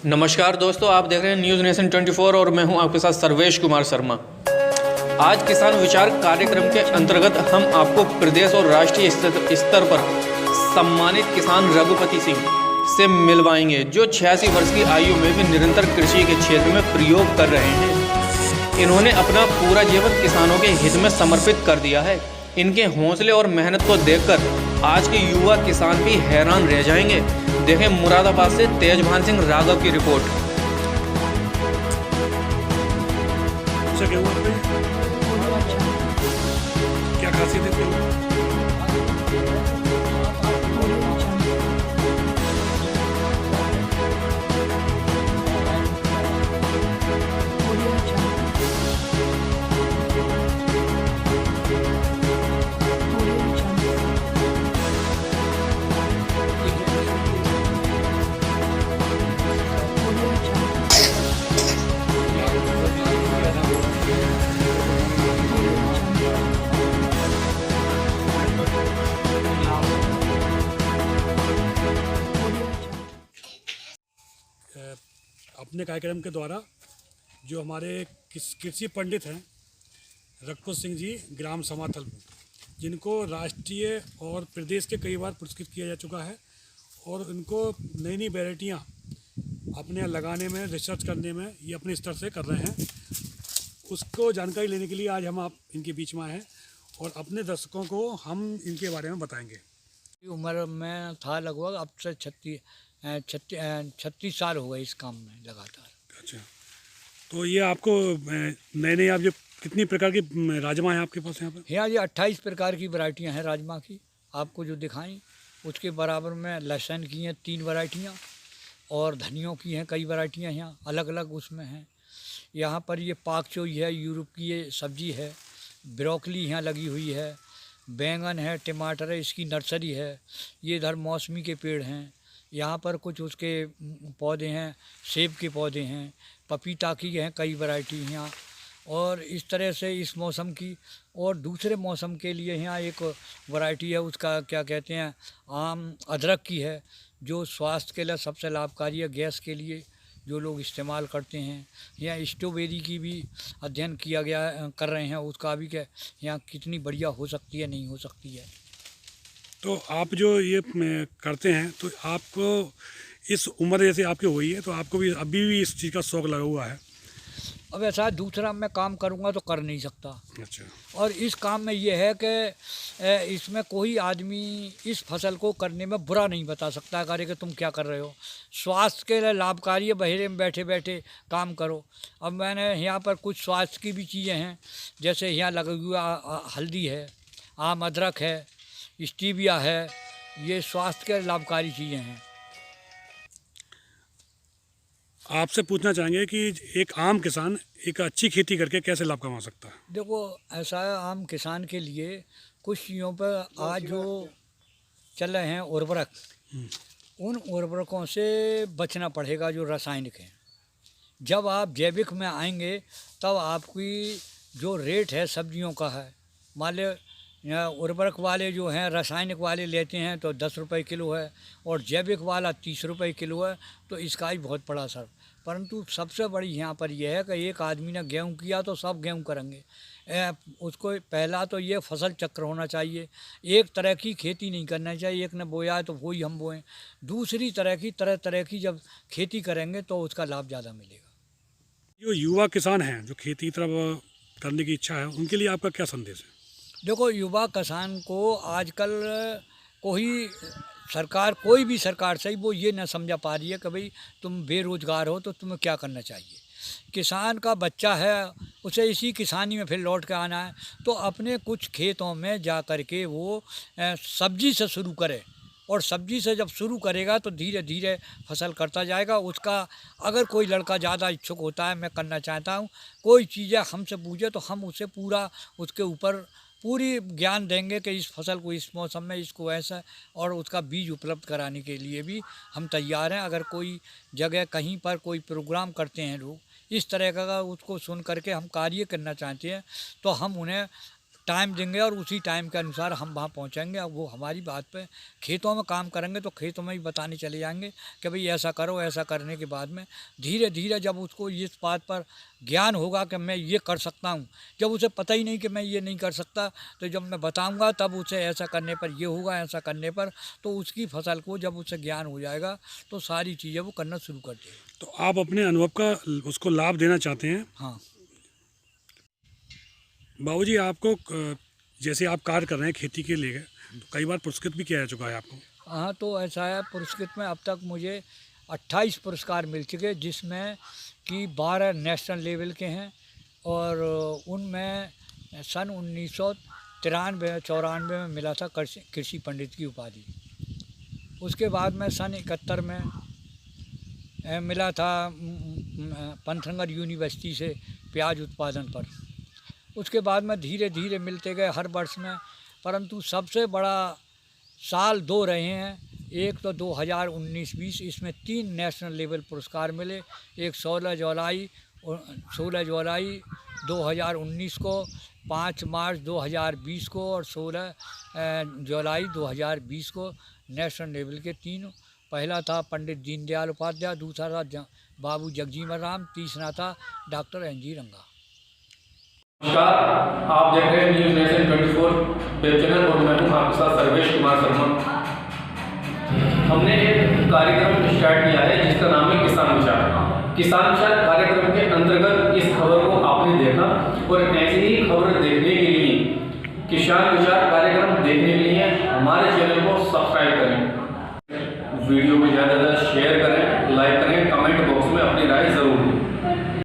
नमस्कार दोस्तों, आप देख रहे हैं न्यूज़ नेशन 24 और मैं हूं आपके साथ सर्वेश कुमार शर्मा। आज किसान विचार कार्यक्रम के अंतर्गत हम आपको प्रदेश और राष्ट्रीय स्तर पर सम्मानित किसान रघुपति सिंह से मिलवाएंगे, जो 86 वर्ष की आयु में भी निरंतर कृषि के क्षेत्र में प्रयोग कर रहे हैं। इन्होंने अपना पूरा जीवन किसानों के हित में समर्पित कर दिया है। इनके हौसले और मेहनत को देखकर आज के युवा किसान भी हैरान रह जाएंगे। देखें मुरादाबाद से तेजभान सिंह राघव की रिपोर्ट। क्या खासियत है? अपने कार्यक्रम के द्वारा जो हमारे कृषि पंडित हैं रघुपति सिंह जी ग्राम समाथल, जिनको राष्ट्रीय और प्रदेश के कई बार पुरस्कृत किया जा चुका है, और उनको नई नई वैरायटियाँ अपने लगाने में, रिसर्च करने में ये अपने स्तर से कर रहे हैं। उसको जानकारी लेने के लिए आज हम आप इनके बीच में आए हैं और अपने दर्शकों को हम इनके बारे में बताएंगे। उम्र में था लगभग, अब से 36 साल हो गए इस काम में लगातार। अच्छा, तो ये आपको नए नए आप जो कितनी प्रकार की राजमा है आपके पास यहाँ पर? यहाँ ये 28 प्रकार की वैरायटियाँ हैं राजमा की, आपको जो दिखाई। उसके बराबर में लहसुन की हैं 3 वैरायटियाँ, और धनियों की हैं कई वैरायटियाँ यहाँ अलग अलग उसमें हैं। यहाँ पर ये पाक चोई है, यूरोप की ये सब्जी है, ब्रोकली यहाँ लगी हुई है, बैंगन है, टमाटर है, इसकी नर्सरी है। ये इधर मौसमी के पेड़ हैं, यहाँ पर कुछ उसके पौधे हैं, सेब के पौधे हैं, पपीता की हैं कई वैरायटी यहाँ। और इस तरह से इस मौसम की, और दूसरे मौसम के लिए यहाँ एक वैरायटी है, उसका क्या कहते हैं, आम अदरक की है, जो स्वास्थ्य के लिए सबसे लाभकारी है, गैस के लिए जो लोग इस्तेमाल करते हैं। यहाँ स्ट्रॉबेरी की भी अध्ययन किया गया कर रहे हैं, उसका भी क्या यहाँ कितनी बढ़िया हो सकती है, नहीं हो सकती है। तो आप जो ये करते हैं, तो आपको इस उम्र जैसे आपकी हुई है, तो आपको भी अभी भी इस चीज़ का शौक़ लगा हुआ है? अब ऐसा दूसरा मैं काम करूँगा तो कर नहीं सकता। अच्छा। और इस काम में ये है कि इसमें कोई आदमी इस फसल को करने में बुरा नहीं बता सकता करे कि तुम क्या कर रहे हो। स्वास्थ्य के लिए लाभकारी है, बहेरे में बैठे बैठे काम करो। अब मैंने यहाँ पर कुछ स्वास्थ्य की भी चीज़ें हैं, जैसे यहाँ लगी हुआ हल्दी है, आम अदरक है, स्टीविया है, ये स्वास्थ्य के लाभकारी चीज़ें हैं। आपसे पूछना चाहेंगे कि एक आम किसान एक अच्छी खेती करके कैसे लाभ कमा सकता है? देखो, ऐसा है, आम किसान के लिए कुछ चीज़ों पर आज जो चल रहे हैं उर्वरक, उन उर्वरकों से बचना पड़ेगा जो रासायनिक हैं। जब आप जैविक में आएंगे तब आपकी जो रेट है सब्जियों का है, मान लो उर्वरक वाले जो हैं रासायनिक वाले लेते हैं तो 10 रुपये किलो है, और जैविक वाला 30 रुपये किलो है, तो इसका ही बहुत बड़ा असर। परंतु सबसे बड़ी यहाँ पर यह है कि एक आदमी ने गेहूँ किया तो सब गेहूँ करेंगे। उसको पहला तो ये फसल चक्र होना चाहिए, एक तरह की खेती नहीं करना चाहिए, एक ने बोया है तो वही हम बोएं। दूसरी तरह तरह की जब खेती करेंगे तो उसका लाभ ज़्यादा मिलेगा। जो युवा किसान हैं जो खेती की तरफ करने की इच्छा है, उनके लिए आपका क्या संदेश है? देखो, युवा किसान को आजकल कोई भी सरकार सही वो ये न समझा पा रही है कि भाई तुम बेरोज़गार हो तो तुम्हें क्या करना चाहिए। किसान का बच्चा है, उसे इसी किसानी में फिर लौट के आना है, तो अपने कुछ खेतों में जा कर के वो सब्जी से शुरू करे, और सब्जी से जब शुरू करेगा तो धीरे धीरे फसल करता जाएगा। उसका अगर कोई लड़का ज़्यादा इच्छुक होता है, मैं करना चाहता हूँ, कोई चीज़ें हमसे पूछे तो हम उसे पूरा उसके ऊपर पूरी ज्ञान देंगे कि इस फसल को इस मौसम में इसको ऐसा, और उसका बीज उपलब्ध कराने के लिए भी हम तैयार हैं। अगर कोई जगह कहीं पर कोई प्रोग्राम करते हैं लोग इस तरह का, उसको सुन करके हम कार्य करना चाहते हैं, तो हम उन्हें टाइम देंगे और उसी टाइम के अनुसार हम वहाँ पहुँचेंगे। और वो हमारी बात पे खेतों में काम करेंगे तो खेतों में ही बताने चले जाएंगे कि भाई ऐसा करो। ऐसा करने के बाद में धीरे धीरे जब उसको इस बात पर ज्ञान होगा कि मैं ये कर सकता हूँ, जब उसे पता ही नहीं कि मैं ये नहीं कर सकता, तो जब मैं बताऊँगा तब उसे ऐसा करने पर ये होगा, ऐसा करने पर, तो उसकी फसल को जब उसे ज्ञान हो जाएगा तो सारी चीज़ें वो करना शुरू कर देगा। तो आप अपने अनुभव का उसको लाभ देना चाहते हैं। हाँ बाबूजी, आपको जैसे आप कार्य कर रहे हैं खेती के लिए, तो कई बार पुरस्कृत भी किया जा चुका है आपको। हाँ, तो ऐसा है, पुरस्कृत में अब तक मुझे 28 पुरस्कार मिल चुके, जिसमें कि 12 नेशनल लेवल के हैं और उनमें सन 1993-94 में मिला था कृषि पंडित की उपाधि। उसके बाद में सन 71 में मिला था पंथनगर यूनिवर्सिटी से प्याज उत्पादन पर। उसके बाद में धीरे धीरे मिलते गए हर वर्ष में, परंतु सबसे बड़ा साल 2 रहे हैं। एक तो 2019-20, इसमें 3 नेशनल लेवल पुरस्कार मिले। एक 16 जुलाई 2019 को, 5 मार्च 2020 को और 16 जुलाई 2020 को नेशनल लेवल के 3। पहला था पंडित दीनदयाल उपाध्याय, दूसरा था बाबू जगजीवन राम, तीसरा था डॉक्टर NG रंगा। नमस्कार, आप देख रहे हैं न्यूज़ नेशन 24 वेब चैनल और मैं हूं आपके साथ सर्वेश कुमार शर्मा। हमने एक कार्यक्रम स्टार्ट किया है जिसका नाम है किसान विचार। किसान विचार कार्यक्रम के अंतर्गत इस खबर को आपने देखा और ऐसी ही खबर देखने के लिए, किसान विचार कार्यक्रम देखने के लिए हमारे चैनल को सब्सक्राइब करें, वीडियो को ज़्यादा से ज़्यादा शेयर करें, लाइक करें, कमेंट बॉक्स में अपनी राय ज़रूर दें।